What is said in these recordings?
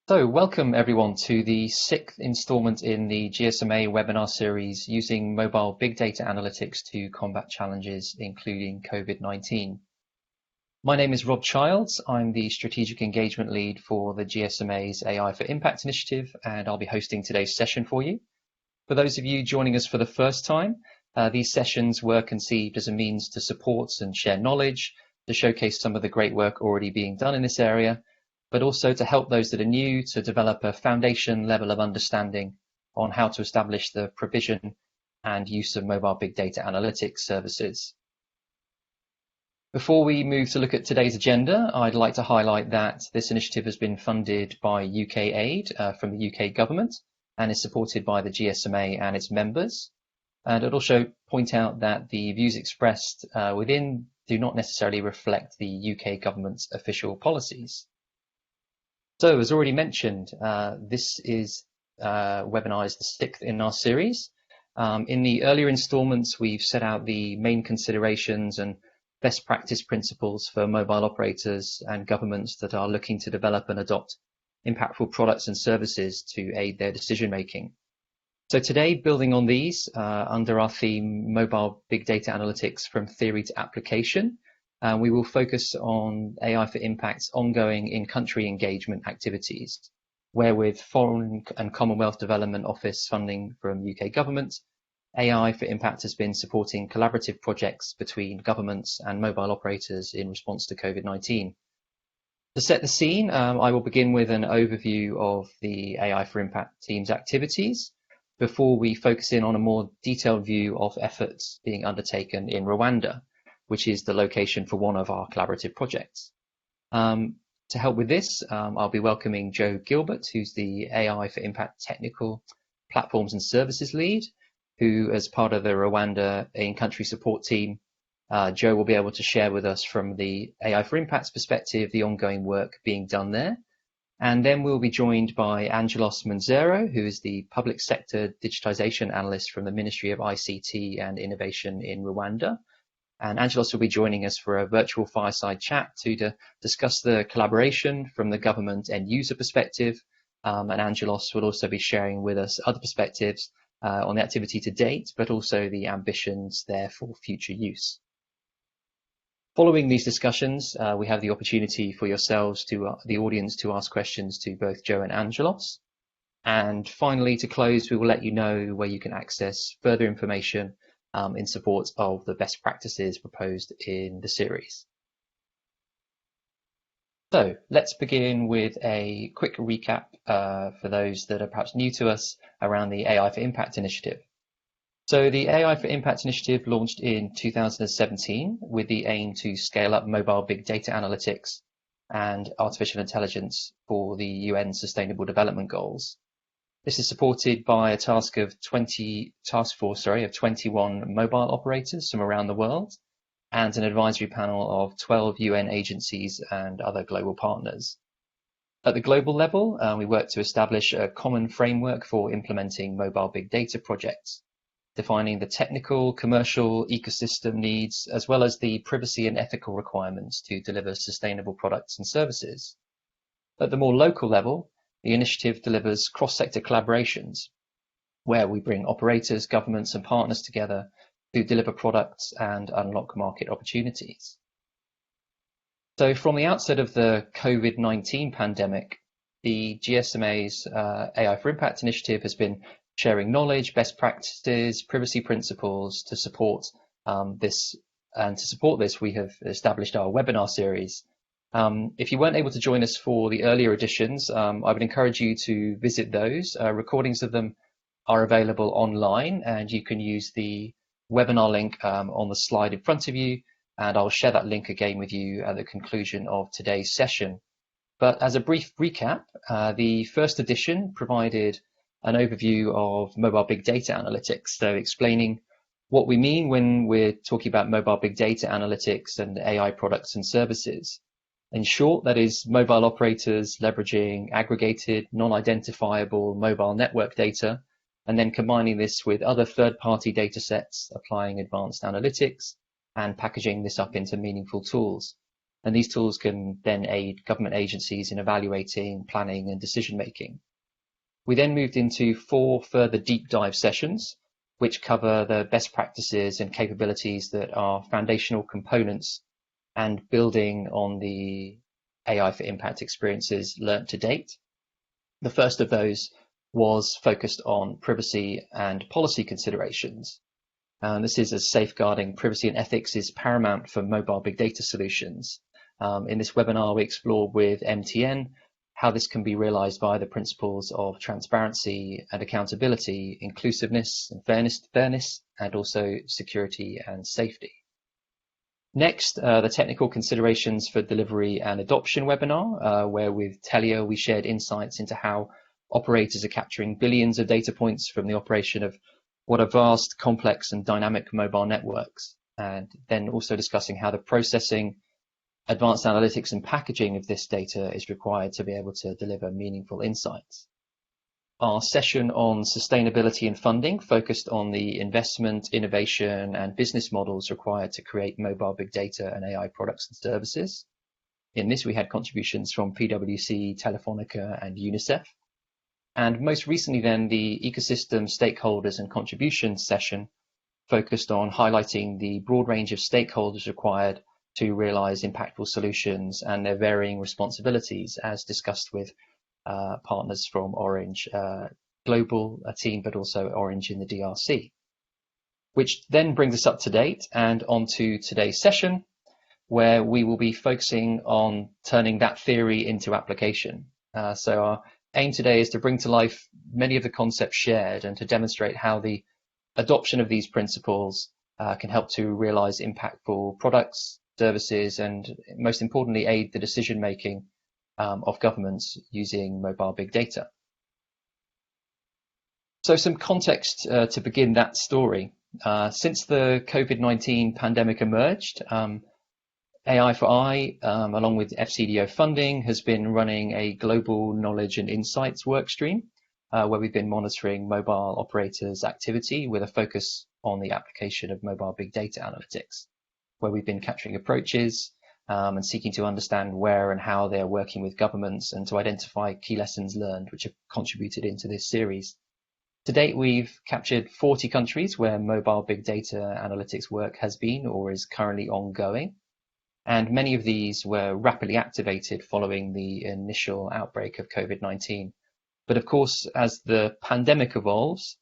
So welcome everyone to the sixth installment in the GSMA webinar series using mobile big data analytics to combat challenges including COVID-19. My name is Rob Childs. I'm the Strategic Engagement Lead for the GSMA's AI for Impact initiative, and I'll be hosting today's session for you. For those of you joining us for the first time, these sessions were conceived as a means to support and share knowledge, to showcase some of the great work already being done in this area, but also to help those that are new to develop a foundation level of understanding on how to establish the provision and use of mobile big data analytics services. Before we move to look at today's agenda, I'd like to highlight that this initiative has been funded by UK aid from the UK government and is supported by the GSMA and its members. And I'd also point out that the views expressed within do not necessarily reflect the UK government's official policies. So, as already mentioned, this webinar is the sixth in our series. In the earlier installments, we've set out the main considerations and best practice principles for mobile operators and governments that are looking to develop and adopt impactful products and services to aid their decision making. So today, building on these, under our theme, Mobile Big Data Analytics from Theory to Application, we will focus on AI for Impact's ongoing in-country engagement activities, where with Foreign and Commonwealth Development Office funding from UK government, AI for Impact has been supporting collaborative projects between governments and mobile operators in response to COVID-19. To set the scene, I will begin with an overview of the AI for Impact team's activities before we focus in on a more detailed view of efforts being undertaken in Rwanda, which is the location for one of our collaborative projects. To help with this, I'll be welcoming Joe Gilbert, who's the AI for Impact Technical Platforms and Services Lead, who, as part of the Rwanda in-country support team, Joe will be able to share with us from the AI for Impact's perspective the ongoing work being done there. And then we'll be joined by Angelos Munezero, who is the Public Sector Digitization Analyst from the Ministry of ICT and Innovation in Rwanda. And Angelos will be joining us for a virtual fireside chat to discuss the collaboration from the government and user perspective. And Angelos will also be sharing with us other perspectives on the activity to date, but also the ambitions there for future use. Following these discussions, we have the opportunity for yourselves, the audience, to ask questions to both Joe and Angelos. And finally, to close, we will let you know where you can access further information in support of the best practices proposed in the series. So let's begin with a quick recap for those that are perhaps new to us around the AI for Impact initiative. So the AI for Impact initiative launched in 2017 with the aim to scale up mobile big data analytics and artificial intelligence for the UN Sustainable Development Goals. This is supported by a task force of 21 mobile operators from around the world and an advisory panel of 12 UN agencies and other global partners. At the global level, we work to establish a common framework for implementing mobile big data projects, defining the technical, commercial, ecosystem needs, as well as the privacy and ethical requirements to deliver sustainable products and services. At the more local level, the initiative delivers cross-sector collaborations, where we bring operators, governments, and partners together to deliver products and unlock market opportunities. So from the outset of the COVID-19 pandemic, the GSMA's AI for Impact initiative has been sharing knowledge, best practices, privacy principles to support this. And to support this, we have established our webinar series. If you weren't able to join us for the earlier editions, I would encourage you to visit those. Recordings of them are available online, and you can use the webinar link on the slide in front of you, and I'll share that link again with you at the conclusion of today's session. But as a brief recap, the first edition provided an overview of mobile big data analytics, so explaining what we mean when we're talking about mobile big data analytics and AI products and services. In short, that is mobile operators leveraging aggregated, non-identifiable mobile network data, and then combining this with other third-party data sets, applying advanced analytics, and packaging this up into meaningful tools. and these tools can then aid government agencies in evaluating, planning, and decision making. We then moved into 4 further deep dive sessions, which cover the best practices and capabilities that are foundational components and building on the AI for impact experiences learnt to date. The first of those was focused on privacy and policy considerations. This is as safeguarding privacy and ethics is paramount for mobile big data solutions. In this webinar, we explored with MTN how this can be realized via the principles of transparency and accountability, inclusiveness and fairness, and also security and safety. Next, the technical considerations for delivery and adoption webinar, where with Telia we shared insights into how operators are capturing billions of data points from the operation of what are vast, complex and dynamic mobile networks, and then also discussing how the processing, advanced analytics and packaging of this data is required to be able to deliver meaningful insights. Our session on sustainability and funding focused on the investment, innovation and business models required to create mobile big data and AI products and services. In this, we had contributions from PwC, Telefonica and UNICEF. And most recently then, the ecosystem stakeholders and contributions session focused on highlighting the broad range of stakeholders required to realize impactful solutions and their varying responsibilities, as discussed with partners from Orange Global team, but also Orange in the DRC. Which then brings us up to date and onto today's session, where we will be focusing on turning that theory into application. So our aim today is to bring to life many of the concepts shared and to demonstrate how the adoption of these principles can help to realize impactful products, services, and most importantly, aid the decision making of governments using mobile big data. So some context to begin that story. Since the COVID-19 pandemic emerged, AI for I, along with FCDO funding, has been running a global knowledge and insights workstream, where we've been monitoring mobile operators' activity with a focus on the application of mobile big data analytics, where we've been capturing approaches and seeking to understand where and how they're working with governments and to identify key lessons learned, which have contributed into this series. To date, we've captured 40 countries where mobile big data analytics work has been or is currently ongoing. And many of these were rapidly activated following the initial outbreak of COVID-19. But of course, as the pandemic evolves,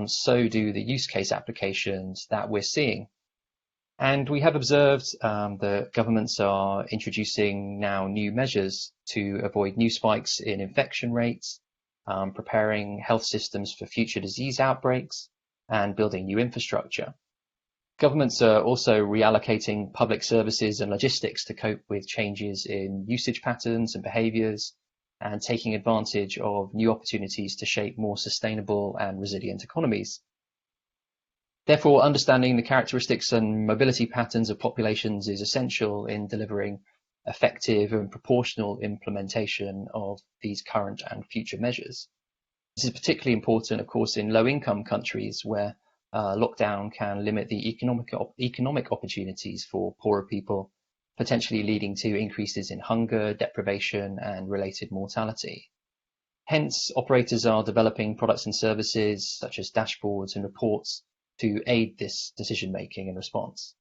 so do the use case applications that we're seeing. And we have observed that governments are introducing now new measures to avoid new spikes in infection rates, preparing health systems for future disease outbreaks, and building new infrastructure. Governments are also reallocating public services and logistics to cope with changes in usage patterns and behaviours, and taking advantage of new opportunities to shape more sustainable and resilient economies. Therefore, understanding the characteristics and mobility patterns of populations is essential in delivering effective and proportional implementation of these current and future measures. This is particularly important, of course, in low-income countries where lockdown can limit the economic opportunities for poorer people, potentially leading to increases in hunger, deprivation, and related mortality. Hence, operators are developing products and services such as dashboards and reports to aid this decision-making and response.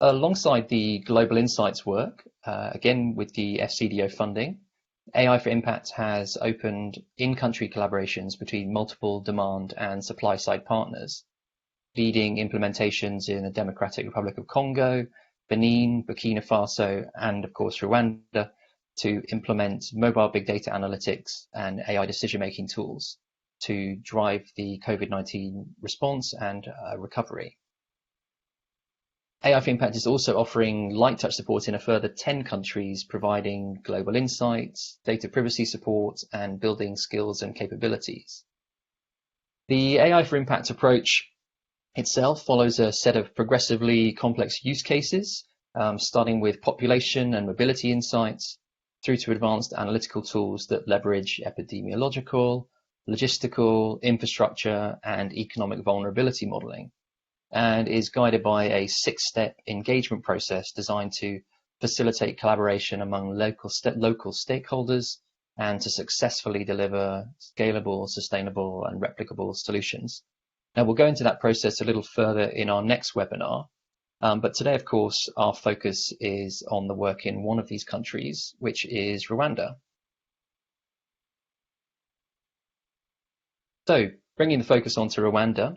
Alongside the global insights work, again with the FCDO funding, AI for Impact has opened in-country collaborations between multiple demand and supply-side partners, leading implementations in the Democratic Republic of Congo, Benin, Burkina Faso, and of course Rwanda to implement mobile big data analytics and AI decision-making tools to drive the COVID-19 response and recovery. AI for Impact is also offering light touch support in a further 10 countries, providing global insights, data privacy support, and building skills and capabilities. The AI for Impact approach itself follows a set of progressively complex use cases, starting with population and mobility insights, through to advanced analytical tools that leverage epidemiological, logistical, infrastructure, and economic vulnerability modeling. and is guided by a 6-step engagement process designed to facilitate collaboration among local stakeholders and to successfully deliver scalable, sustainable, and replicable solutions. Now, we'll go into that process a little further in our next webinar, but today, of course, our focus is on the work in one of these countries, which is Rwanda. So, bringing the focus onto Rwanda,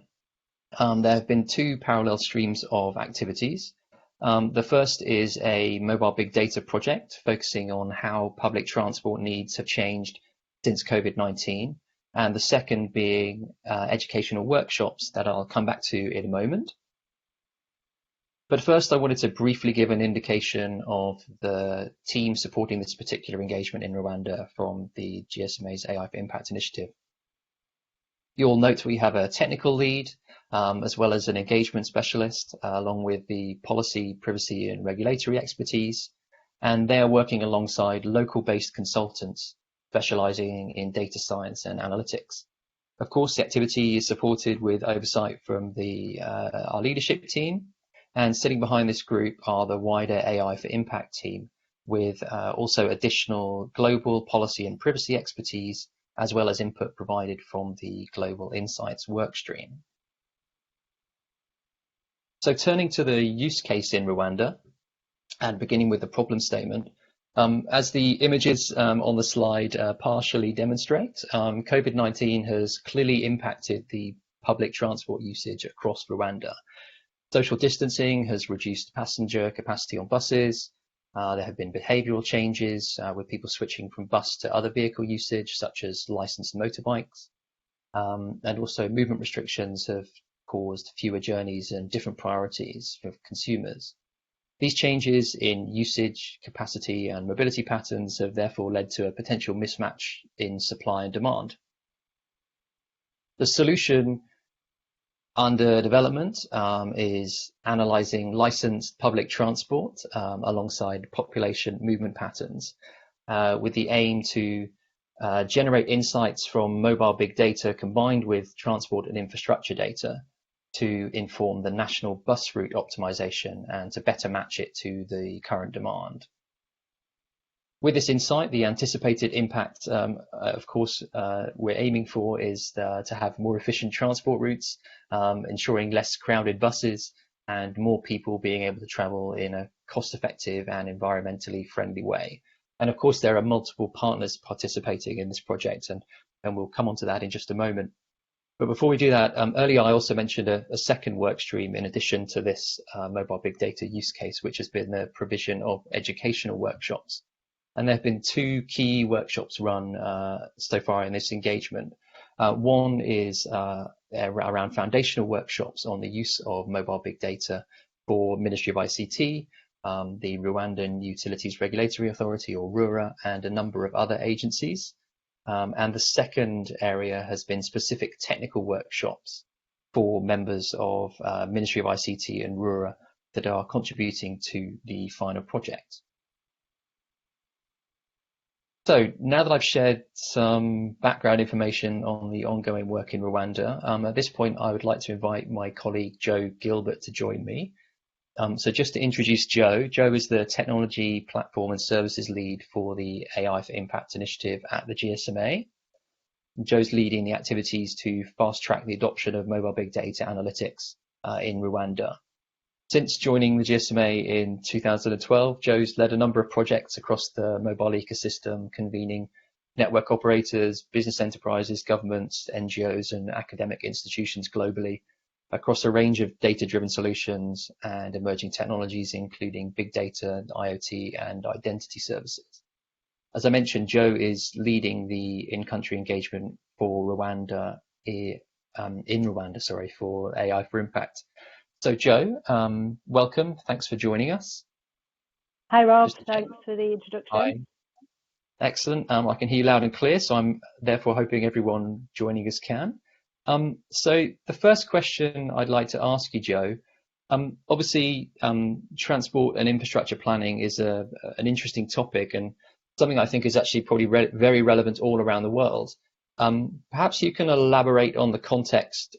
there have been 2 parallel streams of activities. The first is a mobile big data project focusing on how public transport needs have changed since COVID-19, and the second being educational workshops that I'll come back to in a moment. But first, I wanted to briefly give an indication of the team supporting this particular engagement in Rwanda from the GSMA's AI for Impact initiative. You'll note we have a technical lead, as well as an engagement specialist, along with the policy, privacy, and regulatory expertise. And they are working alongside local-based consultants specializing in data science and analytics. Of course, the activity is supported with oversight from our leadership team. And sitting behind this group are the wider AI for Impact team, with also additional global policy and privacy expertise, as well as input provided from the Global Insights workstream. So turning to the use case in Rwanda, and beginning with the problem statement, as the images on the slide partially demonstrate, COVID-19 has clearly impacted the public transport usage across Rwanda. Social distancing has reduced passenger capacity on buses. There have been behavioural changes with people switching from bus to other vehicle usage, such as licensed motorbikes. And also movement restrictions have caused fewer journeys and different priorities for consumers. These changes in usage, capacity, and mobility patterns have therefore led to a potential mismatch in supply and demand. The solution under development is analysing licensed public transport alongside population movement patterns with the aim to generate insights from mobile big data combined with transport and infrastructure data to inform the national bus route optimization and to better match it to the current demand. With this insight, the anticipated impact, of course, we're aiming for is to have more efficient transport routes, ensuring less crowded buses and more people being able to travel in a cost-effective and environmentally friendly way. And of course, there are multiple partners participating in this project, and we'll come on to that in just a moment. But before we do that, earlier I also mentioned a second work stream in addition to this mobile big data use case, which has been the provision of educational workshops. And there have been 2 key workshops run so far in this engagement. One is around foundational workshops on the use of mobile big data for Ministry of ICT, the Rwandan Utilities Regulatory Authority, or RURA, and a number of other agencies. And the second area has been specific technical workshops for members of Ministry of ICT and RURA that are contributing to the final project. So now that I've shared some background information on the ongoing work in Rwanda, at this point I would like to invite my colleague Joe Gilbert to join me. So just to introduce Joe, Joe is the Technology Platform and Services Lead for the AI for Impact initiative at the GSMA. Joe's leading the activities to fast-track the adoption of mobile big data analytics in Rwanda. Since joining the GSMA in 2012, Joe's led a number of projects across the mobile ecosystem, convening network operators, business enterprises, governments, NGOs, and academic institutions globally across a range of data-driven solutions and emerging technologies, including big data, IoT, and identity services. As I mentioned, Joe is leading the in-country engagement for Rwanda, for AI for Impact. So Joe, welcome. Thanks for joining us. Hi, Rob. Thanks for the introduction. Hi. Excellent. I can hear you loud and clear, so I'm therefore hoping everyone joining us can. So the first question I'd like to ask you, Joe, obviously transport and infrastructure planning is an interesting topic and something I think is actually probably very relevant all around the world. Perhaps you can elaborate on the context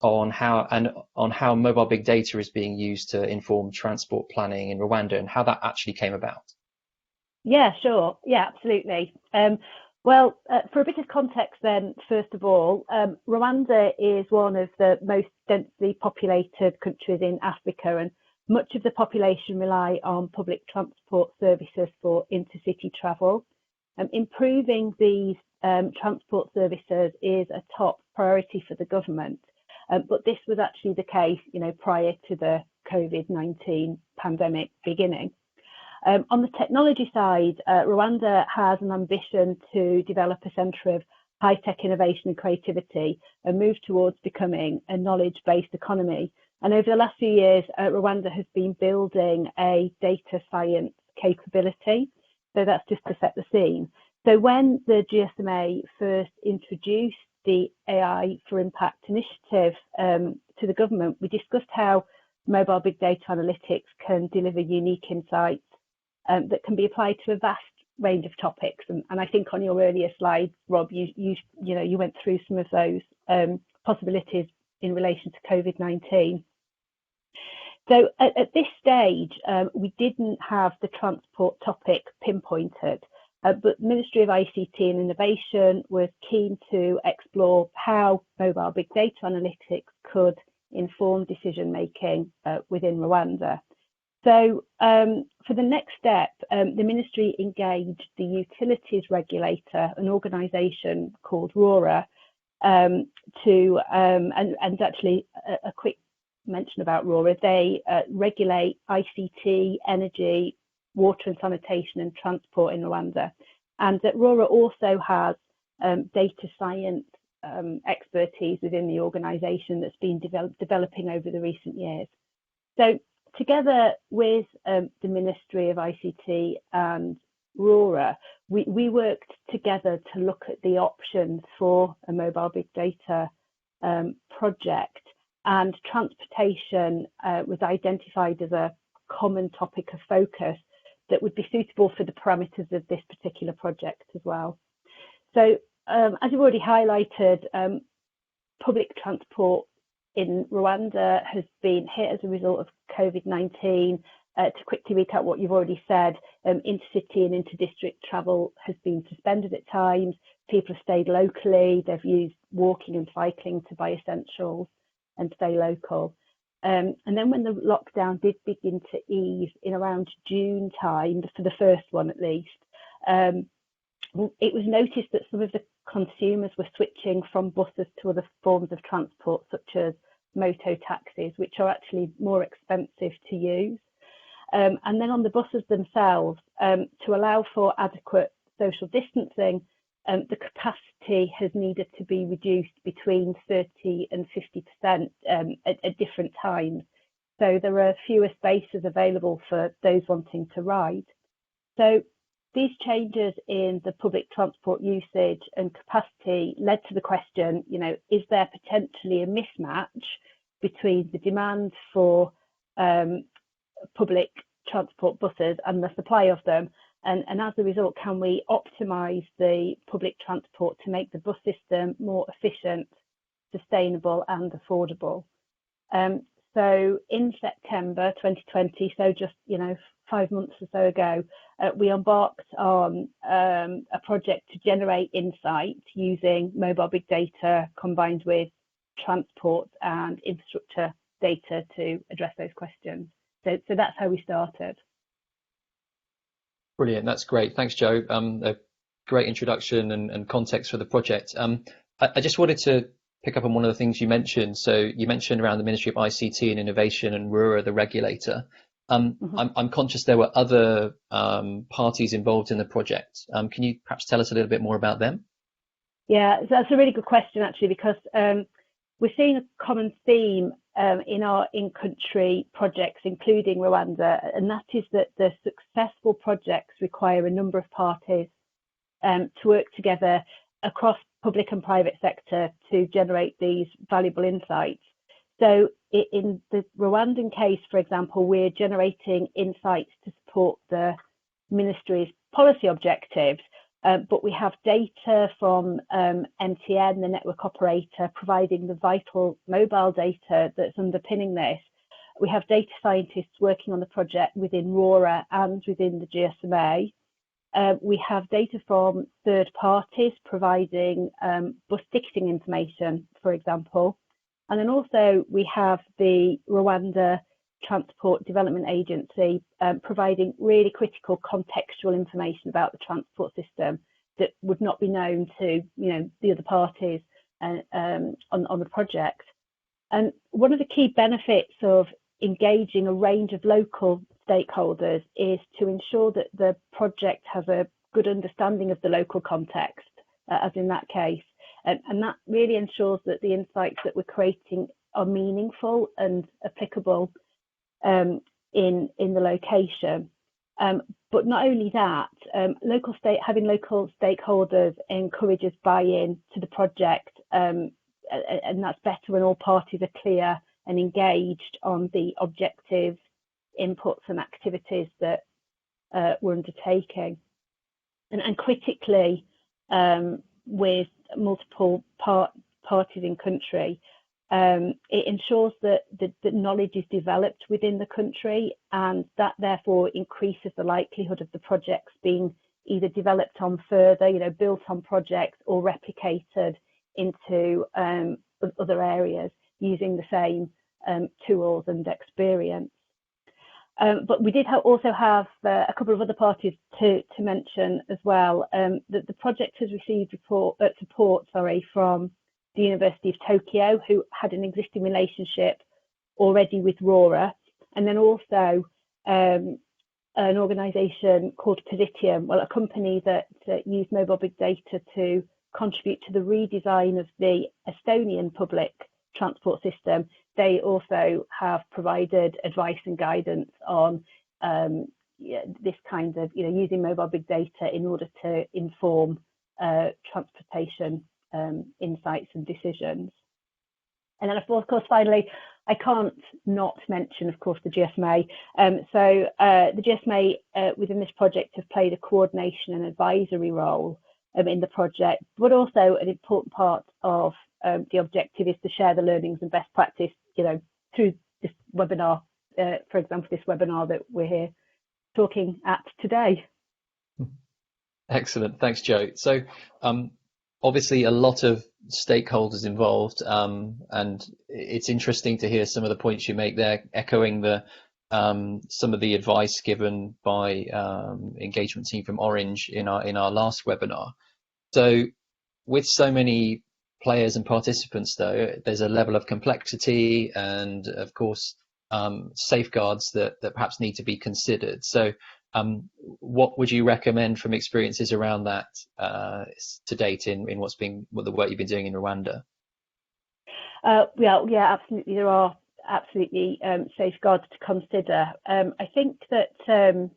on how mobile big data is being used to inform transport planning in Rwanda and how that actually came about? Yeah, sure. Yeah, absolutely. For a bit of context then, first of all, Rwanda is one of the most densely populated countries in Africa, and much of the population rely on public transport services for intercity travel. Improving these transport services is a top priority for the government, but this was actually the case, prior to the COVID-19 pandemic beginning. On the technology side, Rwanda has an ambition to develop a centre of high-tech innovation and creativity and move towards becoming a knowledge-based economy. And over the last few years, Rwanda has been building a data science capability. So that's just to set the scene. So when the GSMA first introduced the AI for Impact initiative to the government, we discussed how mobile big data analytics can deliver unique insights that can be applied to a vast range of topics. And I think on your earlier slide, Rob, you went through some of those possibilities in relation to COVID-19. So at this stage, we didn't have the transport topic pinpointed, but Ministry of ICT and Innovation was keen to explore how mobile big data analytics could inform decision making within Rwanda. So for the next step, the ministry engaged the utilities regulator, an organisation called RWRA, and actually a quick mention about RWRA. They regulate ICT, energy, water and sanitation and transport in Rwanda. And RWRA also has data science expertise within the organisation that's been developing over the recent years. So together with the Ministry of ICT and RWRA, we worked together to look at the options for a mobile big data project, and transportation was identified as a common topic of focus that would be suitable for the parameters of this particular project as well. So as you've already highlighted, public transport in Rwanda has been hit as a result of COVID-19. To quickly recap what you've already said, intercity and interdistrict travel has been suspended at times. People have stayed locally. They've used walking and cycling to buy essentials and stay local. And then when the lockdown did begin to ease in around June time, for the first one at least, it was noticed that some of the consumers were switching from buses to other forms of transport, such as moto taxis, which are actually more expensive to use. And then on the buses themselves, to allow for adequate social distancing, the capacity has needed to be reduced between 30 and 50% at different times. So there are fewer spaces available for those wanting to ride. So these changes in the public transport usage and capacity led to the question, is there potentially a mismatch between the demand for public transport buses and the supply of them? And as a result, can we optimise the public transport to make the bus system more efficient, sustainable and affordable? So in September 2020, so just 5 months or so ago, we embarked on a project to generate insight using mobile big data combined with transport and infrastructure data to address those questions. So that's how we started. Brilliant, that's great. Thanks, Joe. A great introduction and context for the project. I just wanted to pick up on one of the things you mentioned. So you mentioned around the Ministry of ICT and Innovation and RWRA, the regulator. I'm conscious there were other parties involved in the project. Can you perhaps tell us a little bit more about them? Yeah, that's a really good question, actually, because we're seeing a common theme in our in-country projects, including Rwanda, and that is that the successful projects require a number of parties to work together across public and private sector to generate these valuable insights. So in the Rwandan case, for example, we're generating insights to support the ministry's policy objectives, but we have data from MTN, the network operator, providing the vital mobile data that's underpinning this. We have data scientists working on the project within RORA and within the GSMA. We have data from third parties providing bus ticketing information, for example. And then also we have the Rwanda Transport Development Agency providing really critical contextual information about the transport system that would not be known to the other parties on the project. And one of the key benefits of engaging a range of local stakeholders is to ensure that the project has a good understanding of the local context, as in that case. And that really ensures that the insights that we're creating are meaningful and applicable in the location. But not only that, having local stakeholders encourages buy-in to the project, and that's better when all parties are clear and engaged on the objectives, inputs and activities that we're undertaking. And critically, with multiple parties in country, it ensures that the knowledge is developed within the country, and that therefore increases the likelihood of the projects being either developed on further, built on projects, or replicated into other areas using the same tools and experience. But we did also have a couple of other parties to mention as well. That the project has received support from the University of Tokyo, who had an existing relationship already with RORA, and then also an organisation called Positium, a company that used mobile big data to contribute to the redesign of the Estonian public transport system. They also have provided advice and guidance on this kind of, using mobile big data in order to inform transportation insights and decisions. And then, of course, finally, I can't not mention, of course, the GSMA. So the GSMA within this project have played a coordination and advisory role in the project, but also an important part of the objective is to share the learnings and best practice, through this webinar, for example, this webinar that we're here talking at today. Excellent, thanks, Joe. So obviously a lot of stakeholders involved, and it's interesting to hear some of the points you make there, echoing some of the advice given by engagement team from Orange in our last webinar. So with so many players and participants, though, there's a level of complexity and, of course, safeguards that perhaps need to be considered. So what would you recommend from experiences around that to date in what the work you've been doing in Rwanda? Yeah, absolutely. There are absolutely safeguards to consider. I think that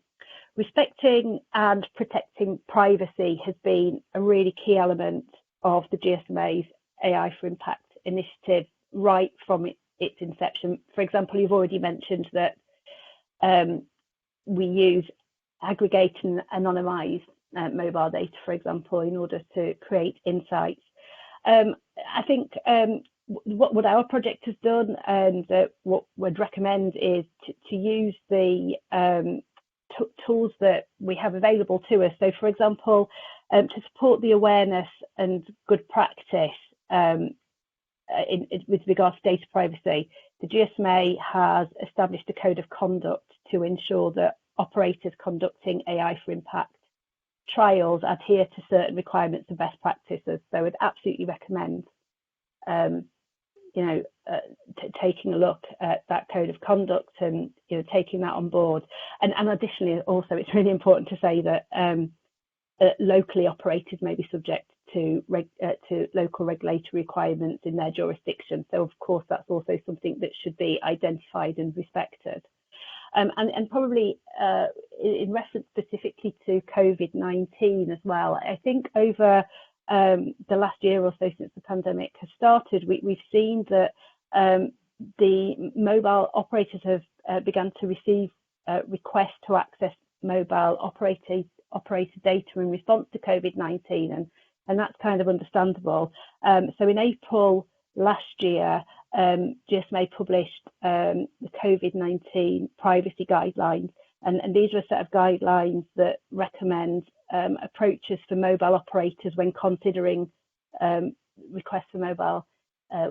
respecting and protecting privacy has been a really key element of the GSMA's AI for Impact initiative right from its inception. For example, you've already mentioned that we use aggregate and anonymised mobile data, for example, in order to create insights. I think what our project has done and what we'd recommend is to use the tools that we have available to us. So, for example, to support the awareness and good practice with regards to data privacy, the GSMA has established a code of conduct to ensure that operators conducting AI for Impact trials adhere to certain requirements and best practices. So I'd absolutely recommend taking a look at that code of conduct and taking that on board. And additionally, also, it's really important to say that locally operators may be subject to local regulatory requirements in their jurisdiction. So of course, that's also something that should be identified and respected. And probably in reference specifically to COVID-19 as well, I think over the last year or so since the pandemic has started, we've seen that the mobile operators have begun to receive requests to access mobile operator data in response to COVID-19, and that's kind of understandable. So in April last year, GSMA published the COVID-19 privacy guidelines, and these are a set of guidelines that recommend approaches for mobile operators when considering requests for mobile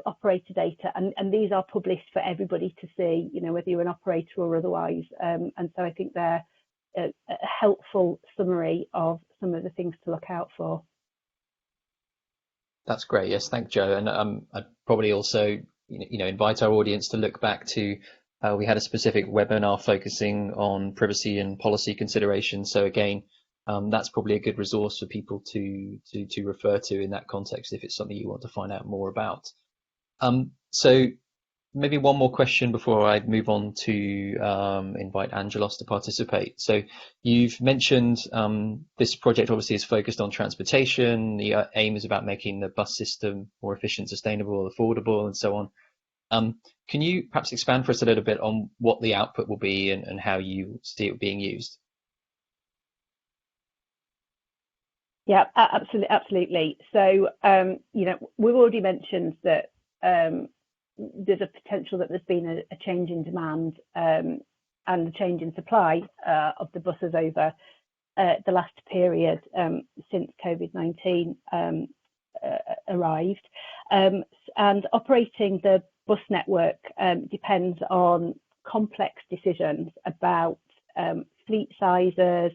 operator data, and these are published for everybody to see, whether you're an operator or otherwise, and so I think they're a helpful summary of some of the things to look out for. That's great. Yes, thank Joe. And I'd probably also invite our audience to look back to we had a specific webinar focusing on privacy and policy considerations. So again, that's probably a good resource for people to refer to in that context if it's something you want to find out more about. So maybe one more question before I move on to invite Angelos to participate. So you've mentioned this project obviously is focused on transportation. The aim is about making the bus system more efficient, sustainable, affordable, and so on. Can you perhaps expand for us a little bit on what the output will be and how you see it being used? Yeah, absolutely. So, we've already mentioned that there's a potential that there's been a change in demand and a change in supply of the buses over the last period since COVID-19 arrived. And operating the bus network depends on complex decisions about fleet sizes,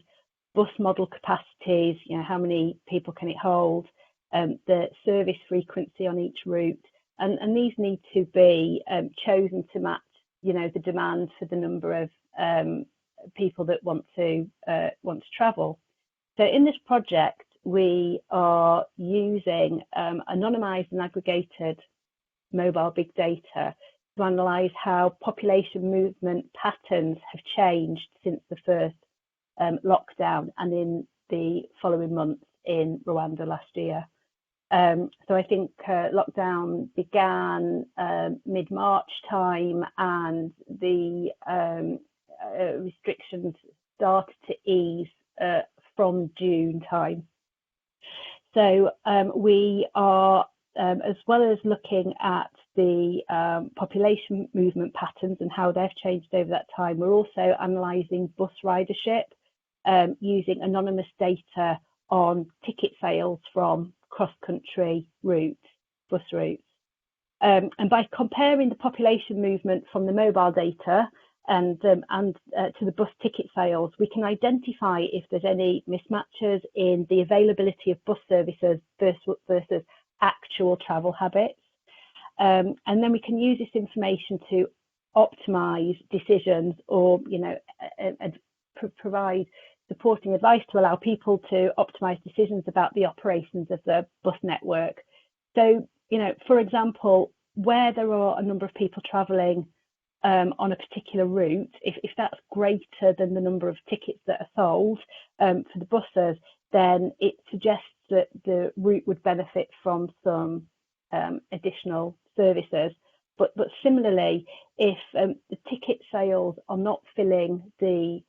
bus model capacities, how many people can it hold, the service frequency on each route, and these need to be chosen to match, the demand for the number of people that want to travel. So in this project, we are using anonymised and aggregated mobile big data to analyse how population movement patterns have changed since the first lockdown and in the following months in Rwanda last year. So I think lockdown began mid-March time, and the restrictions started to ease from June time. So we are, as well as looking at the population movement patterns and how they've changed over that time, we're also analysing bus ridership using anonymous data on ticket sales from cross-country bus routes. And by comparing the population movement from the mobile data and to the bus ticket sales, we can identify if there's any mismatches in the availability of bus services versus actual travel habits. And then we can use this information to optimize decisions or, provide supporting advice to allow people to optimize decisions about the operations of the bus network. So, for example, where there are a number of people traveling on a particular route, if that's greater than the number of tickets that are sold for the buses, then it suggests that the route would benefit from some additional services. But similarly, if the ticket sales are not filling the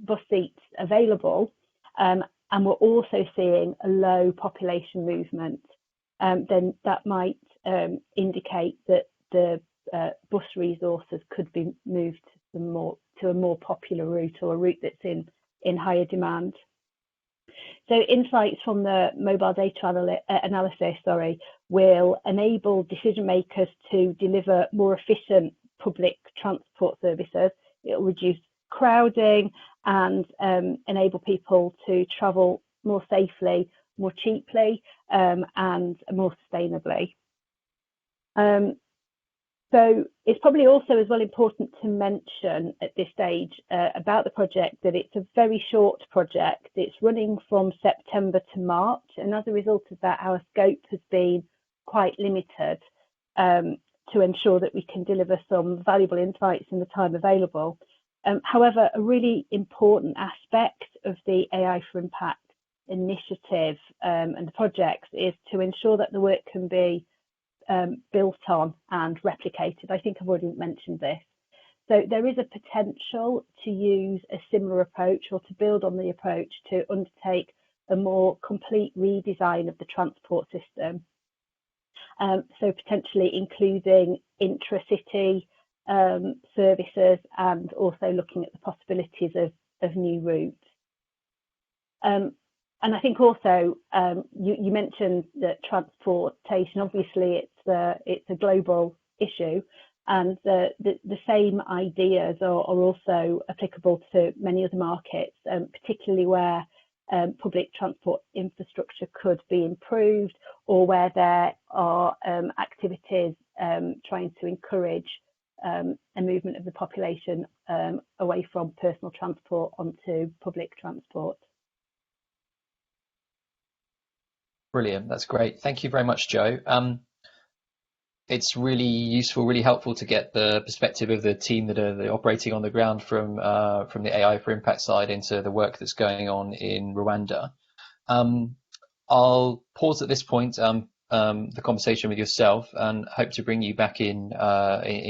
bus seats available, and we're also seeing a low population movement, then that might indicate that the bus resources could be moved to a more popular route or a route that's in higher demand. So insights from the mobile data analysis will enable decision makers to deliver more efficient public transport services. It will reduce crowding and enable people to travel more safely, more cheaply, and more sustainably. So it's probably also as well important to mention at this stage about the project that it's a very short project. It's running from September to March, and as a result of that, our scope has been quite limited to ensure that we can deliver some valuable insights in the time available. However, a really important aspect of the AI for Impact initiative and the projects is to ensure that the work can be built on and replicated. I think I've already mentioned this. So there is a potential to use a similar approach or to build on the approach to undertake a more complete redesign of the transport system. So potentially including intra-city services and also looking at the possibilities of new routes. And I think also you mentioned that transportation, obviously it's a global issue, and the same ideas are also applicable to many other markets, particularly where public transport infrastructure could be improved, or where there are activities trying to encourage a movement of the population away from personal transport onto public transport. Brilliant. That's great. Thank you very much, Joe. It's really useful, really helpful to get the perspective of the team that are operating on the ground from the AI for Impact side into the work that's going on in Rwanda. I'll pause at this point, the conversation with yourself, and hope to bring you back in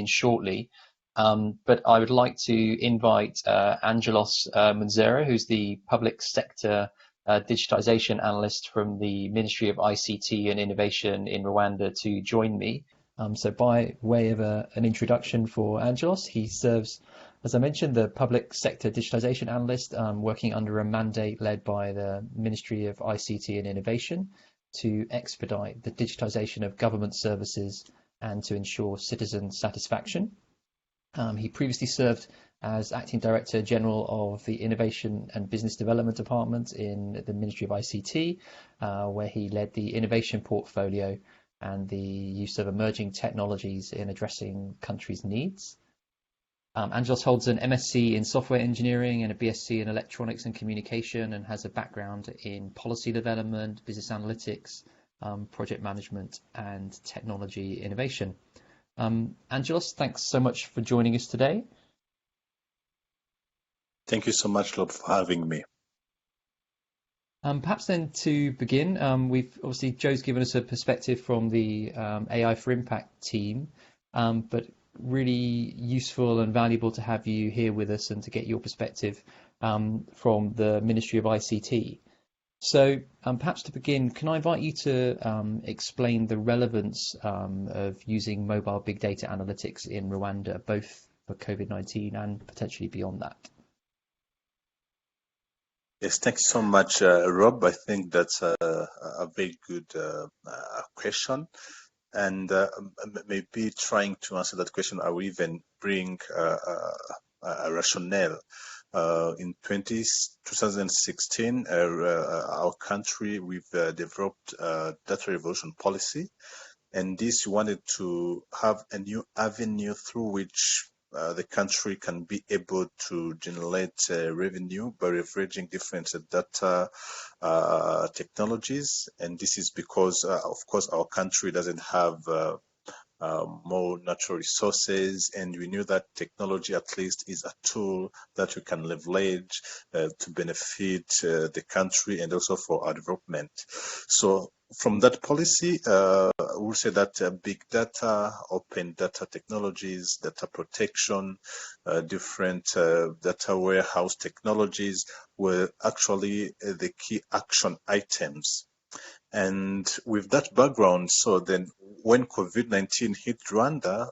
shortly. But I would like to invite Angelos Munezero, who's the Public Sector Digitization Analyst from the Ministry of ICT and Innovation in Rwanda, to join me. So by way of an introduction for Angelos, he serves, as I mentioned, the Public Sector Digitization Analyst, working under a mandate led by the Ministry of ICT and Innovation to expedite the digitization of government services and to ensure citizen satisfaction. He previously served as Acting Director General of the Innovation and Business Development Department in the Ministry of ICT, where he led the innovation portfolio and the use of emerging technologies in addressing countries' needs. Angelos holds an MSc in software engineering and a BSc in electronics and communication, and has a background in policy development, business analytics, project management, and technology innovation. Angelos, thanks so much for joining us today. Thank you so much, Rob, for having me. Perhaps then to begin, Joe's given us a perspective from the AI for Impact team, but really useful and valuable to have you here with us and to get your perspective from the Ministry of ICT. So perhaps to begin, can I invite you to explain the relevance of using mobile big data analytics in Rwanda, both for COVID-19 and potentially beyond that? Yes, thanks so much, Rob. I think that's a very good question. And maybe trying to answer that question, I will even bring a rationale. In 2016, our country, we've developed a data revolution policy. And this wanted to have a new avenue through which the country can be able to generate revenue by leveraging different data technologies. And this is because, of course, our country doesn't have more natural resources, and we knew that technology at least is a tool that we can leverage to benefit the country and also for our development. So from that policy, we'll say that big data, open data technologies, data protection, different data warehouse technologies were actually the key action items. And with that background, so then when COVID-19 hit Rwanda,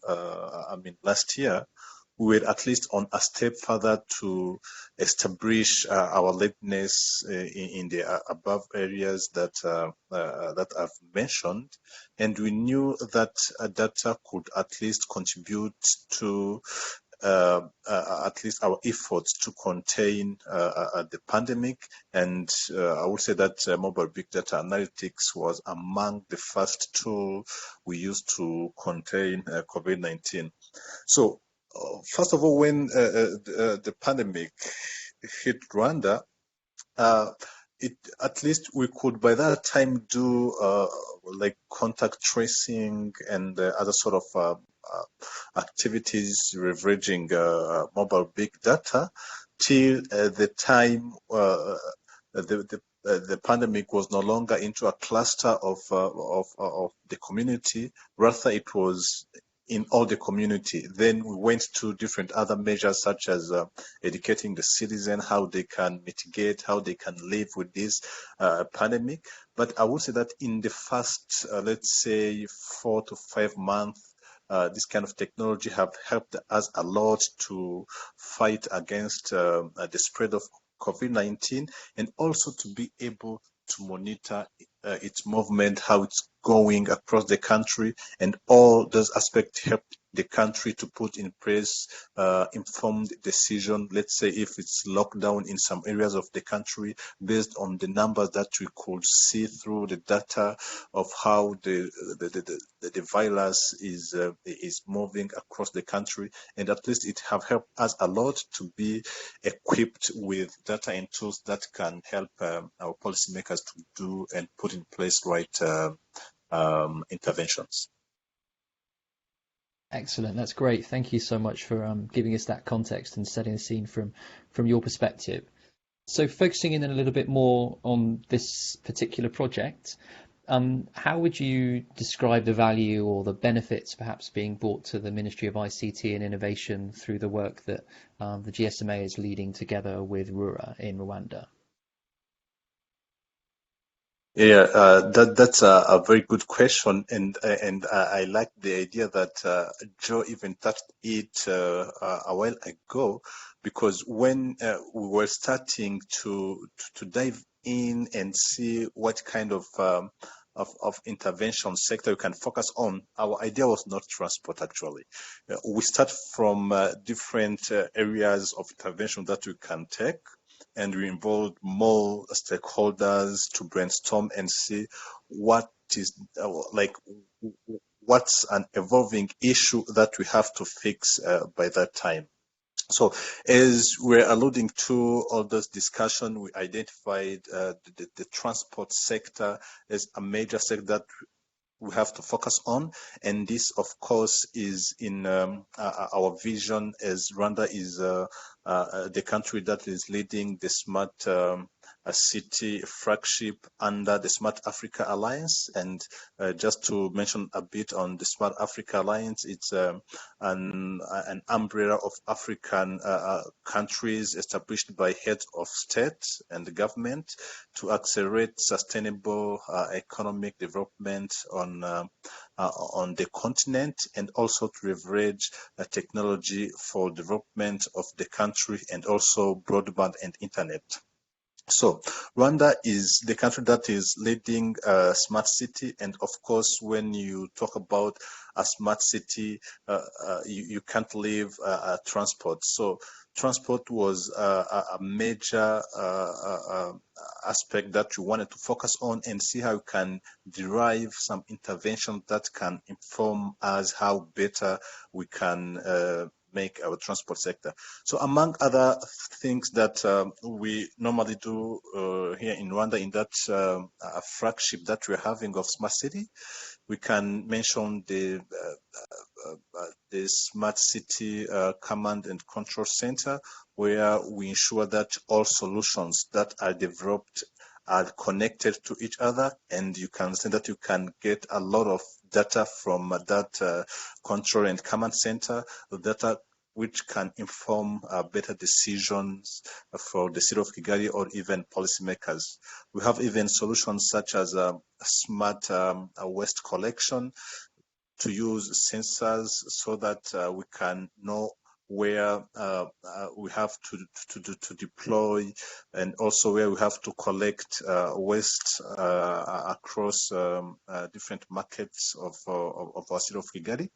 last year, we were at least on a step further to establish our readiness in the above areas that I've mentioned. And we knew that data could at least contribute to at least our efforts to contain the pandemic. And I would say that mobile big data analytics was among the first tools we used to contain COVID-19. So first of all, when the pandemic hit Rwanda, at least we could by that time do like contact tracing and other sort of activities leveraging mobile big data till the time the pandemic was no longer into a cluster of the community. Rather, it was in all the community. Then we went to different other measures such as educating the citizen, how they can mitigate, how they can live with this pandemic. But I would say that in the first, let's say, 4 to 5 months, this kind of technology have helped us a lot to fight against the spread of COVID-19, and also to be able to monitor its movement, how it's going across the country, and all those aspects help the country to put in place informed decision. Let's say if it's lockdown in some areas of the country, based on the numbers that we could see through the data of how the virus is moving across the country, and at least it have helped us a lot to be equipped with data and tools that can help our policymakers to do and put in place right interventions. Excellent. That's great. Thank you so much for giving us that context and setting the scene from your perspective. So focusing in a little bit more on this particular project, how would you describe the value or the benefits perhaps being brought to the Ministry of ICT and Innovation through the work that the GSMA is leading together with Rura in Rwanda? Yeah, that's a very good question, and I like the idea that Joe even touched it a while ago, because when we were starting to dive in and see what kind of intervention sector we can focus on, our idea was not transport actually. We start from different areas of intervention that we can take, and we involved more stakeholders to brainstorm and see what is what's an evolving issue that we have to fix by that time. So as we're alluding to all this discussion, we identified the transport sector as a major sector that we have to focus on, and this of course is in our vision, as Rwanda is the country that is leading the smart city flagship under the Smart Africa Alliance. And just to mention a bit on the Smart Africa Alliance, it's an umbrella of African countries established by heads of state and government to accelerate sustainable economic development on the continent, and also to leverage technology for development of the country, and also broadband and internet. So Rwanda is the country that is leading smart city, and of course, when you talk about a smart city, you can't leave transport. So transport was a major aspect that we wanted to focus on and see how we can derive some intervention that can inform us how better we can make our transport sector. So among other things that we normally do here in Rwanda, in that flagship that we're having of Smart City, we can mention the Smart City Command and Control Center, where we ensure that all solutions that are developed are connected to each other, and you can see that you can get a lot of data from that control and command center, data which can inform better decisions for the city of Kigali or even policymakers. We have even solutions such as smart waste collection, to use sensors so that we can know where we have to deploy, and also where we have to collect waste across different markets of our city of Kigali.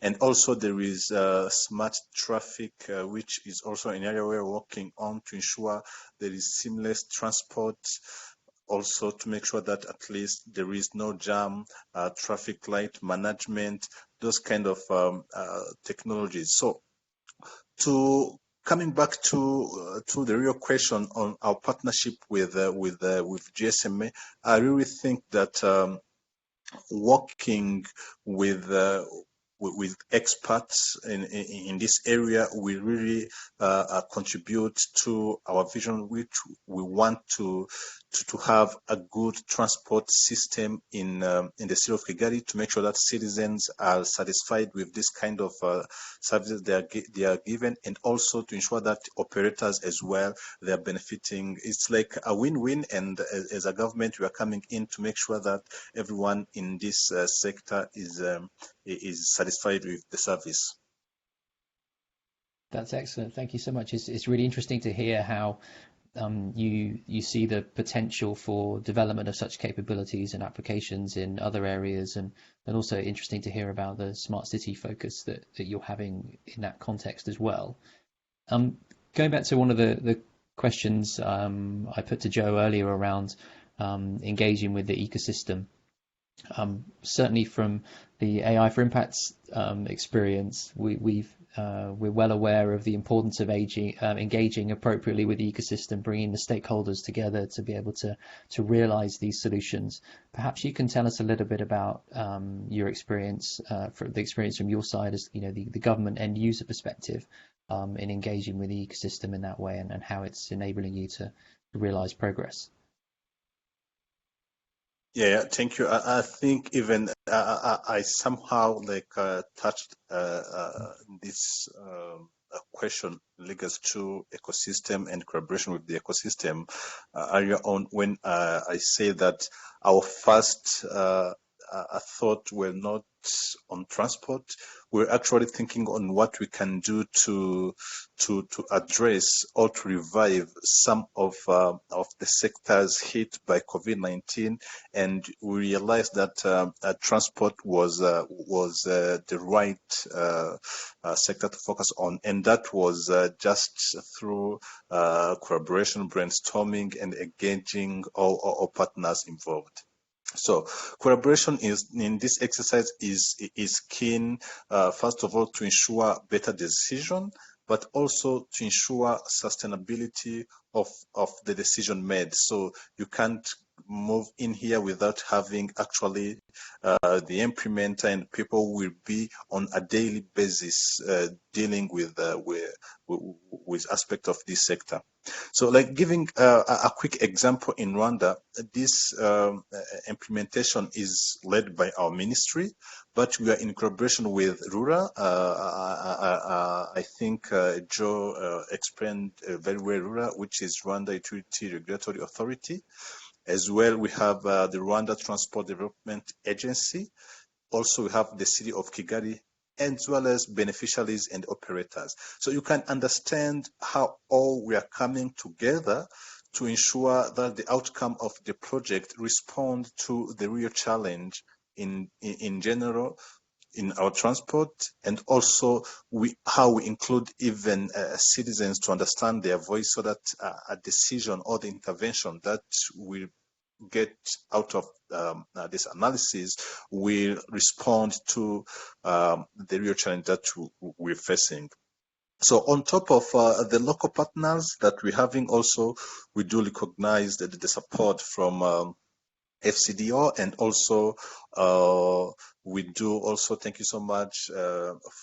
And also there is smart traffic, which is also an area we're working on to ensure there is seamless transport, also to make sure that at least there is no jam, traffic light management, those kind of technologies. So coming back to the real question on our partnership with GSMA, I really think that working with experts in this area will really contribute to our vision, which we want to to have a good transport system in the city of Kigali, to make sure that citizens are satisfied with this kind of services they are given, and also to ensure that operators as well, they are benefiting. It's like a win-win, and as a government, we are coming in to make sure that everyone in this sector is satisfied with the service. That's excellent. Thank you so much. It's really interesting to hear how you see the potential for development of such capabilities and applications in other areas, and also interesting to hear about the smart city focus that you're having in that context as well. Going back to one of the questions I put to Joe earlier around engaging with the ecosystem. Certainly from the AI for Impact's experience, we're well aware of the importance of engaging appropriately with the ecosystem, bringing the stakeholders together to be able to realize these solutions. Perhaps you can tell us a little bit about your experience, the experience from your side as the government end user perspective in engaging with the ecosystem in that way, and how it's enabling you to realize progress. Yeah, thank you. I think even I somehow touched this question linked to ecosystem and collaboration with the ecosystem earlier on, when I say that our first thought were not on transport. We're actually thinking on what we can do to address or to revive some of the sectors hit by COVID-19, and we realized that transport was the right sector to focus on, and that was just through collaboration, brainstorming, and engaging all partners involved. So collaboration in this exercise is keen, first of all, to ensure better decision, but also to ensure sustainability of the decision made. So you can't move in here without having actually the implementer, and people will be on a daily basis dealing with aspect of this sector. So, like giving a quick example, in Rwanda, this implementation is led by our ministry, but we are in collaboration with Rura. I think Joe explained very well Rura, which is Rwanda Utility Regulatory Authority. As well, we have the Rwanda Transport Development Agency. Also, we have the city of Kigali, as well as beneficiaries and operators. So you can understand how all we are coming together to ensure that the outcome of the project respond to the real challenge in general in our transport, and also how we include even citizens to understand their voice, so that a decision or the intervention that will get out of this analysis will respond to the real challenge that we're facing. So on top of the local partners that we're having, also we do recognize the support from FCDO, and also we do also thank you so much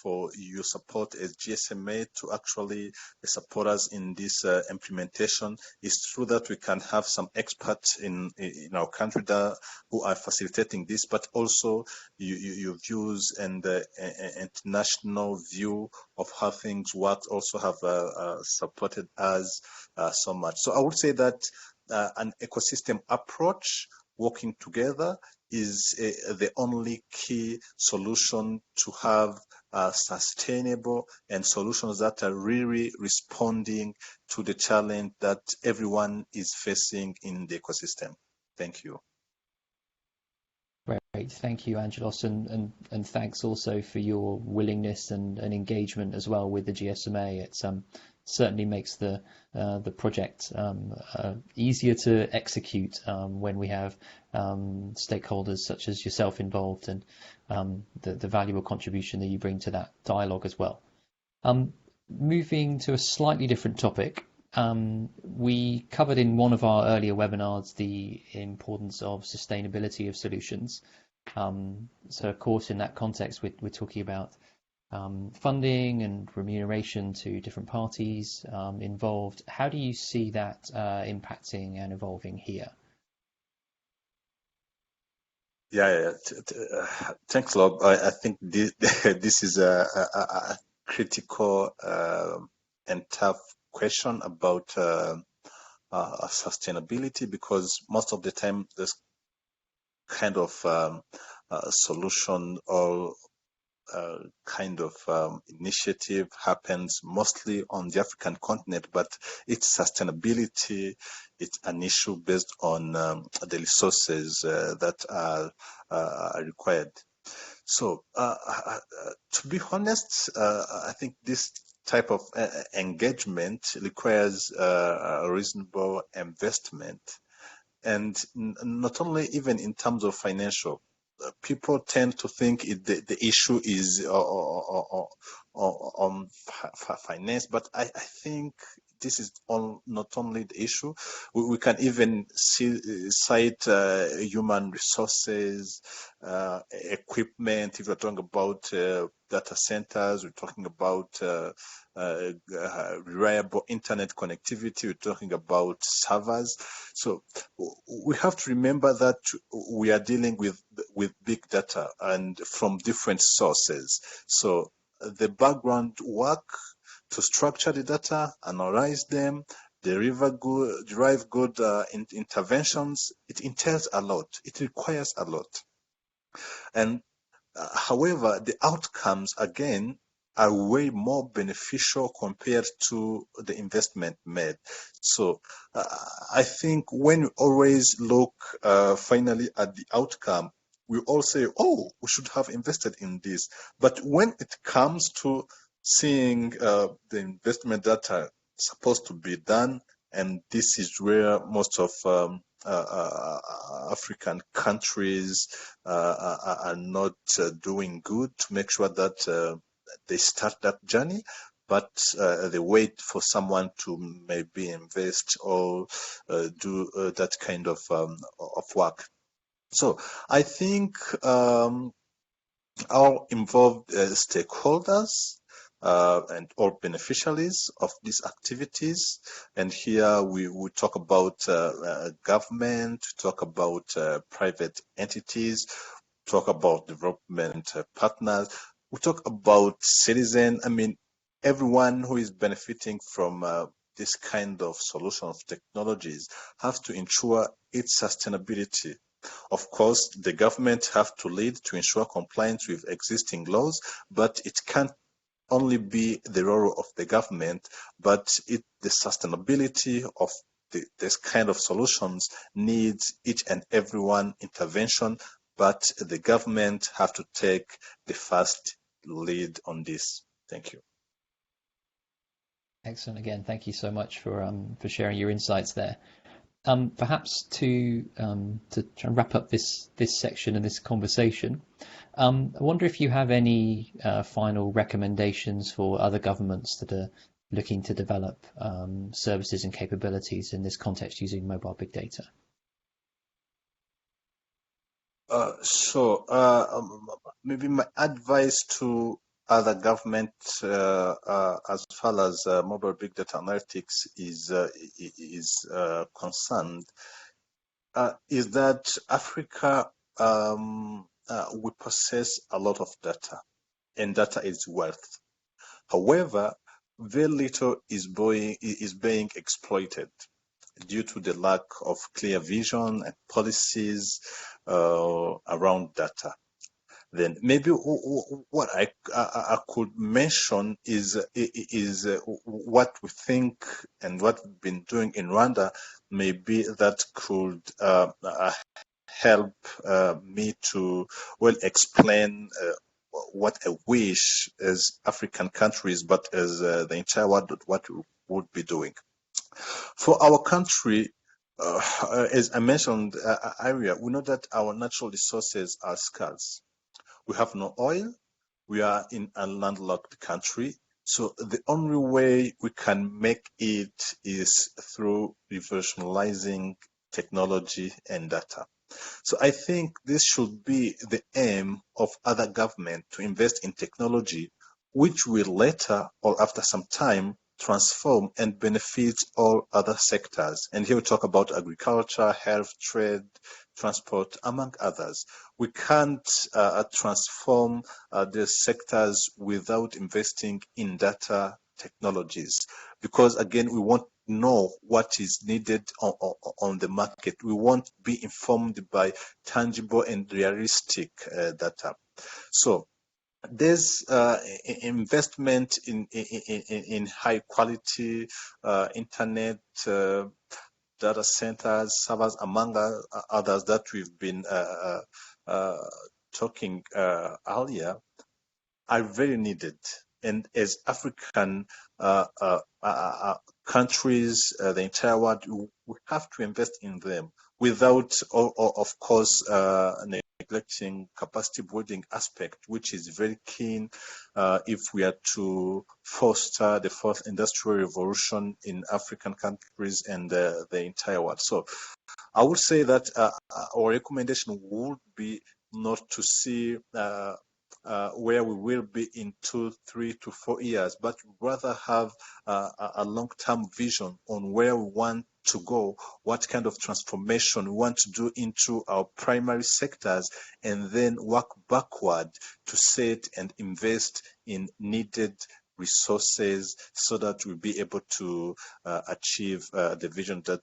for your support as GSMA to actually support us in this implementation. It's true that we can have some experts in our country who are facilitating this, but also your views and the international view of how things work also have supported us so much. So I would say that an ecosystem approach, working together, is the only key solution to have sustainable and solutions that are really responding to the challenge that everyone is facing in the ecosystem. Thank you. Great, thank you, Angelos, and thanks also for your willingness and engagement as well with the GSMA. It's certainly makes the project easier to execute when we have stakeholders such as yourself involved, and the valuable contribution that you bring to that dialogue as well. Moving to a slightly different topic, we covered in one of our earlier webinars the importance of sustainability of solutions. So of course, in that context, we're talking about funding and remuneration to different parties involved. How do you see that impacting and evolving here? Yeah. Thanks, Rob. I think this is a critical and tough question about sustainability, because most of the time this kind of solution or kind of initiative happens mostly on the African continent, but its sustainability, it's an issue based on the resources that are required. So, to be honest, I think this type of engagement requires a reasonable investment, and not only even in terms of financial. People tend to think the issue is on finance, but I think this is not only the issue. We can even cite human resources, equipment. If we're talking about data centers, we're talking about reliable internet connectivity, we're talking about servers. So we have to remember that we are dealing with big data and from different sources. So the background work to structure the data, analyze them, derive good interventions, it entails a lot. It requires a lot. And however, the outcomes, again, are way more beneficial compared to the investment made. So I think when we always look finally at the outcome, we all say, oh, we should have invested in this. But when it comes to seeing the investment that are supposed to be done, and this is where most of African countries are not doing good to make sure that they start that journey, but they wait for someone to maybe invest or do that kind of work. So I think all involved stakeholders and all beneficiaries of these activities. And here we talk about government, talk about private entities, talk about development partners, we talk about citizens. I mean, everyone who is benefiting from this kind of solution of technologies has to ensure its sustainability. Of course, the government have to lead to ensure compliance with existing laws, but it can't only be the role of the government, but the sustainability of this kind of solutions needs each and everyone intervention, but the government have to take the first lead on this. Thank you. Excellent. Again, thank you so much for sharing your insights there. Perhaps to try and wrap up this section and this conversation, I wonder if you have any final recommendations for other governments that are looking to develop services and capabilities in this context using mobile big data. Maybe my advice to other governments as far as mobile big data analytics is concerned is that Africa we possess a lot of data, and data is wealth. However, very little is being exploited due to the lack of clear vision and policies around data. Then maybe what I could mention is what we think and what we've been doing in Rwanda, maybe that could help me to explain what I wish as African countries, but as the entire world, what we would be doing. For our country, as I mentioned earlier, we know that our natural resources are scarce. We have no oil. We are in a landlocked country. So the only way we can make it is through revolutionizing technology and data. So I think this should be the aim of other governments, to invest in technology, which will later or after some time transform and benefit all other sectors. And here we talk about agriculture, health, trade, transport, among others. We can't transform the sectors without investing in data technologies, because again, we won't know what is needed on the market. We won't be informed by tangible and realistic data. So there's investment in high quality internet data centers, servers, among others that we've been talking earlier, are very needed. And as African countries, the entire world, we have to invest in them without, of course, neglecting capacity building aspect, which is very keen if we are to foster the fourth industrial revolution in African countries and the entire world. So I would say that our recommendation would be not to see where we will be in 2, 3 to 4 years, but rather have a long-term vision on where we want to go, what kind of transformation we want to do into our primary sectors, and then work backward to set and invest in needed resources so that we'll be able to achieve the vision that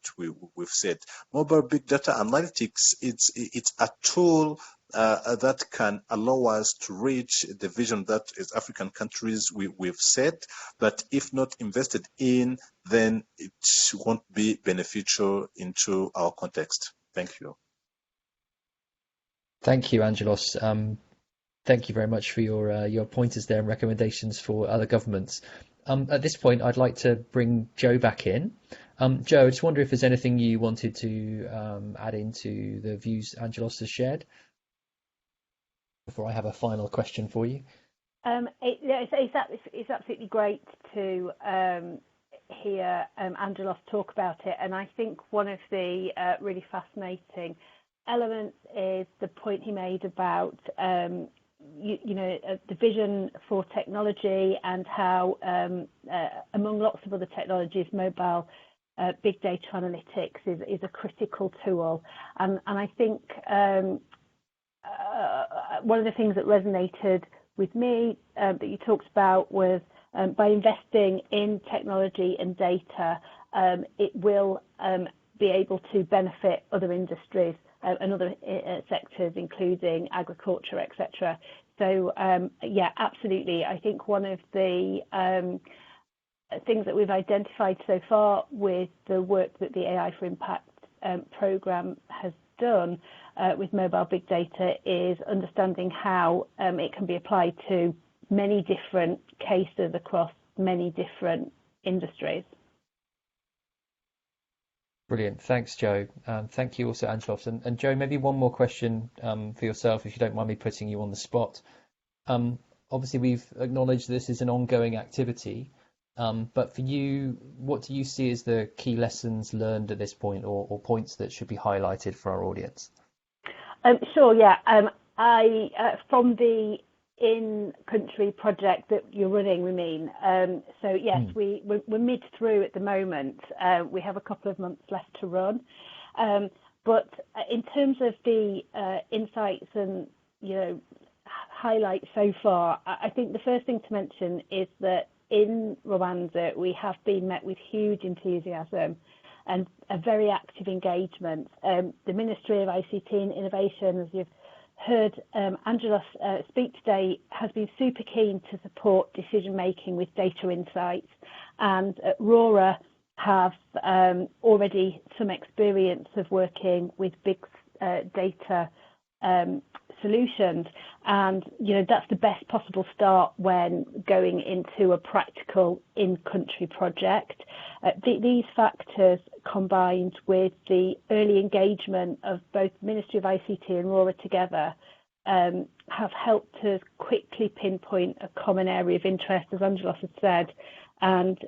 we've set. Mobile big data analytics, it's a tool that can allow us to reach the vision that as African countries we've set, but if not invested in, then it won't be beneficial into our context. Thank you. Thank you, Angelos. Thank you very much for your pointers there and recommendations for other governments. At this point, I'd like to bring Joe back in. Joe, I just wonder if there's anything you wanted to add into the views Angelos has shared before I have a final question for you. It's absolutely great to hear Angelos talk about it, and I think one of the really fascinating elements is the point he made about the vision for technology and how among lots of other technologies, mobile big data analytics is a critical tool, and I think one of the things that resonated with me that you talked about was by investing in technology and data, it will be able to benefit other industries and other sectors, including agriculture, etc. So, yeah, absolutely. I think one of the things that we've identified so far with the work that the AI for Impact programme has done with mobile big data is understanding how it can be applied to many different cases across many different industries. Brilliant. Thanks, Joe. Thank you also, Angelos. And Joe, maybe one more question for yourself, if you don't mind me putting you on the spot. Obviously, we've acknowledged this is an ongoing activity, but for you, what do you see as the key lessons learned at this point, or points that should be highlighted for our audience? Sure, yeah. From the in-country project that you're running, we mean. So yes, we're mid-through at the moment. We have a couple of months left to run. But in terms of the insights and highlights so far, I think the first thing to mention is that in Rwanda we have been met with huge enthusiasm and a very active engagement. The Ministry of ICT Innovation, as you've heard Angelos speak today, has been super keen to support decision making with data insights, and Rwanda have already some experience of working with big data solutions, and that's the best possible start when going into a practical in-country project. These factors, combined with the early engagement of both Ministry of ICT and Rwanda together, have helped us quickly pinpoint a common area of interest, as Angelos had said, and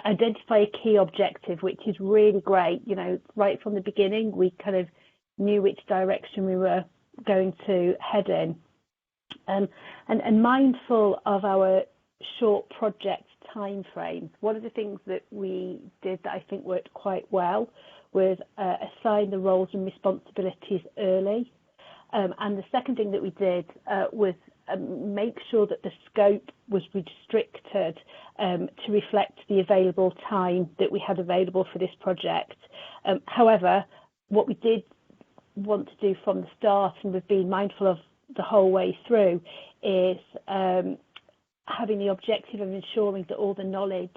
identify a key objective, which is really great. Right from the beginning, we kind of knew which direction we were going to head in. And mindful of our short project time frame. One of the things that we did that I think worked quite well was assign the roles and responsibilities early. And the second thing that we did was make sure that the scope was restricted to reflect the available time that we had available for this project. However, what we did want to do from the start, and we've been mindful of the whole way through, is having the objective of ensuring that all the knowledge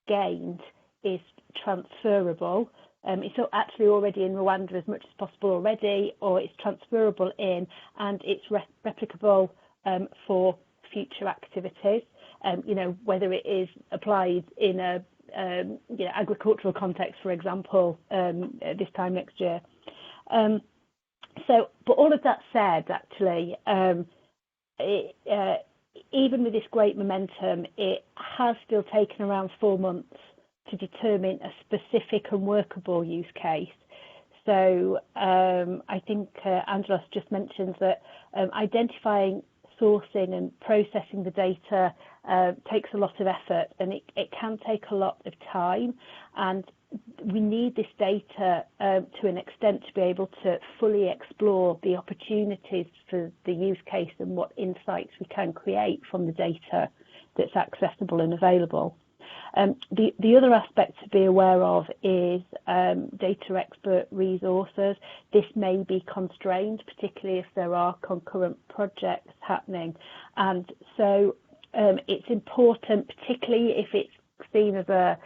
gained is transferable. It's actually already in Rwanda as much as possible already, or it's transferable in, and it's replicable for future activities. Whether it is applied in a agricultural context, for example, this time next year. But all of that said, actually, even with this great momentum, it has still taken around 4 months to determine a specific and workable use case. So I think Angelos just mentioned that identifying, sourcing and processing the data takes a lot of effort, and it can take a lot of time, and we need this data to an extent to be able to fully explore the opportunities for the use case and what insights we can create from the data that's accessible and available. The other aspect to be aware of is data expert resources. This may be constrained, particularly if there are concurrent projects happening. And so it's important, particularly if it's seen as a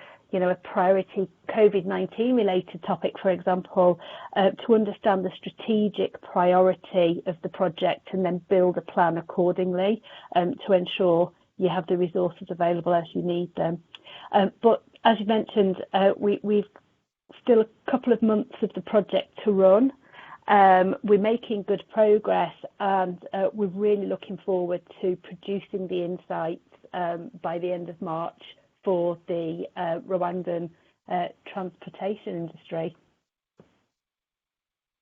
priority COVID-19 related topic, for example, to understand the strategic priority of the project and then build a plan accordingly to ensure you have the resources available as you need them. But as you mentioned, we've still a couple of months of the project to run. We're making good progress, and we're really looking forward to producing the insights by the end of March for the Rwandan transportation industry.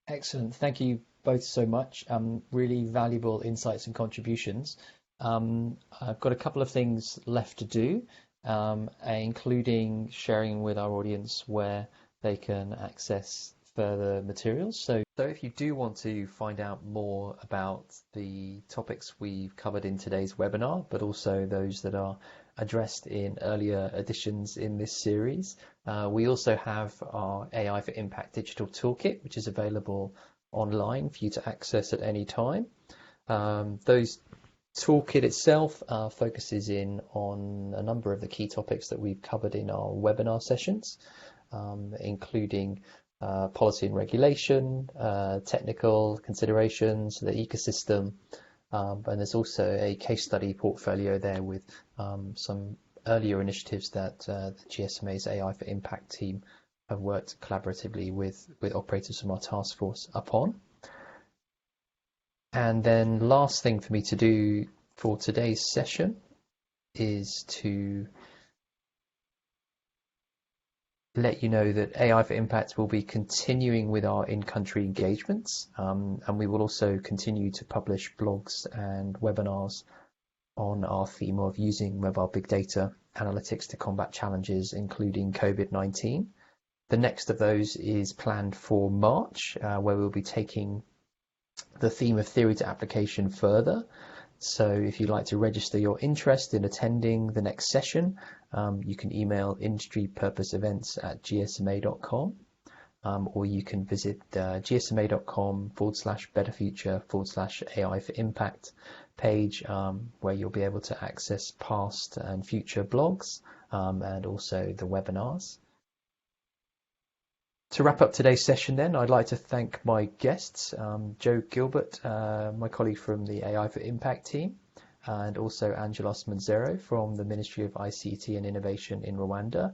Excellent. Thank you both so much. Really valuable insights and contributions. I've got a couple of things left to do, including sharing with our audience where they can access further materials. So if you do want to find out more about the topics we've covered in today's webinar, but also those that are addressed in earlier editions in this series, we also have our AI for Impact digital toolkit, which is available online for you to access at any time. Those toolkit itself focuses in on a number of the key topics that we've covered in our webinar sessions, including policy and regulation, technical considerations, the ecosystem, and there's also a case study portfolio there with some earlier initiatives that the GSMA's AI for Impact team have worked collaboratively with operators from our task force upon. And then last thing for me to do for today's session is to let you know that AI for Impact will be continuing with our in-country engagements, and we will also continue to publish blogs and webinars on our theme of using mobile big data analytics to combat challenges, including COVID-19. The next of those is planned for March, where we'll be taking the theme of theory to application further. So if you'd like to register your interest in attending the next session, you can email industrypurposeevents@gsma.com, or you can visit gsma.com/betterfuture/AI for Impact page, where you'll be able to access past and future blogs, and also the webinars. To wrap up today's session then, I'd like to thank my guests, Joe Gilbert, my colleague from the AI for Impact team, and also Angelos Munezero from the Ministry of ICT and Innovation in Rwanda.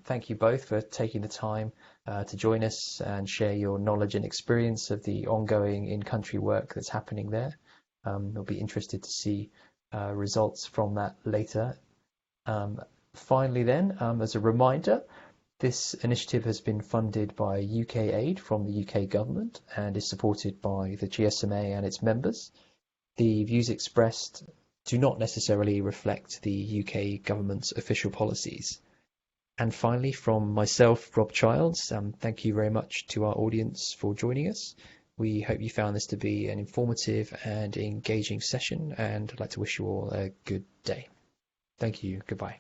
Thank you both for taking the time to join us and share your knowledge and experience of the ongoing in-country work that's happening there. We'll be interested to see results from that later. Finally then, as a reminder, this initiative has been funded by UK aid from the UK government and is supported by the GSMA and its members. The views expressed do not necessarily reflect the UK government's official policies. And finally, from myself, Rob Childs, thank you very much to our audience for joining us. We hope you found this to be an informative and engaging session, and I'd like to wish you all a good day. Thank you. Goodbye.